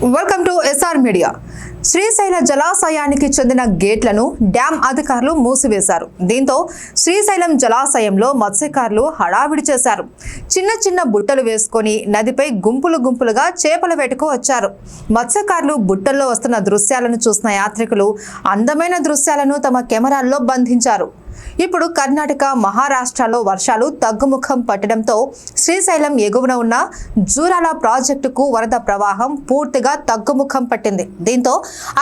Welcome to SR media. శ్రీశైల జలాశయానికి చెందిన గేట్లను డ్యాం అధికారులు మూసివేశారు. దీంతో శ్రీశైలం జలాశయంలో మత్స్యకారులు హడావిడి చేశారు. చిన్న చిన్న బుట్టలు వేసుకొని నదిపై గుంపులుగా చేపల వేటకు వచ్చారు. మత్స్యకారులు బుట్టల్లో వస్తున్న దృశ్యాలను చూసిన యాత్రికులు అందమైన దృశ్యాలను తమ కెమెరాల్లో బంధించారు. ఇప్పుడు కర్ణాటక, మహారాష్ట్రలో వర్షాలు తగ్గుముఖం పట్టడంతో శ్రీశైలం ఎగువన ఉన్న జూరాల ప్రాజెక్టుకు వరద ప్రవాహం పూర్తిగా తగ్గుముఖం పట్టింది. దీంతో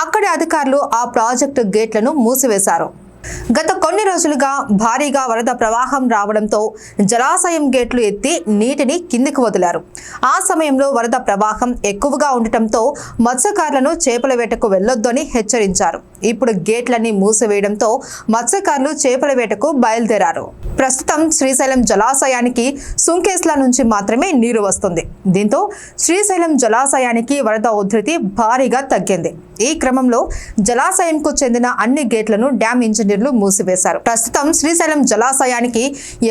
అక్కడి అధికారులు ఆ ప్రాజెక్టు గేట్లను మూసివేశారు. గత కొన్ని రోజులుగా భారీగా వరద ప్రవాహం రావడంతో జలాశయం గేట్లు ఎత్తి నీటిని కిందికి వదిలారు. ఆ సమయంలో వరద ప్రవాహం ఎక్కువగా ఉండటంతో మత్స్యకారులను చేపల వేటకు వెళ్లొద్దని హెచ్చరించారు. ఇప్పుడు గేట్లన్నీ మూసివేయడంతో మత్స్యకారులు చేపల వేటకు బయలుదేరారు. ప్రస్తుతం శ్రీశైలం జలాశయానికి సుంకేస్ల నుంచి మాత్రమే నీరు వస్తుంది. దీంతో శ్రీశైలం జలాశయానికి వరద ఉధృతి భారీగా తగ్గింది. ఈ క్రమంలో జలాశయంకు చెందిన అన్ని గేట్లను డ్యాం ఇంజనీర్లు మూసివేశారు. ప్రస్తుతం శ్రీశైలం జలాశయానికి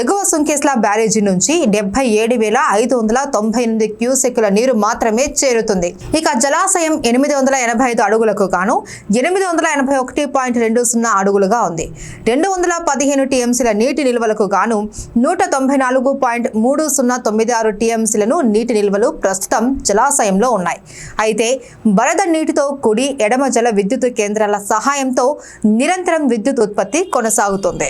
ఎగువ సుంకేస్ల బ్యారేజీ నుంచి 77,598 క్యూసెక్కుల నీరు మాత్రమే చేరుతుంది. ఇక జలాశయం 885 అడుగులకు గాను 881.20 అడుగులుగా ఉంది. 215 టీఎంసీల నీటి నిల్వలకు గాను 194.3096 టీఎంసీలను నీటి నిల్వలు ప్రస్తుతం జలాశయంలో ఉన్నాయి. అయితే వరద నీటితో కుడి, ఎడమ జల విద్యుత్ కేంద్రాల సహాయంతో నిరంతరం విద్యుత్ ఉత్పత్తి కొనసాగుతుంది.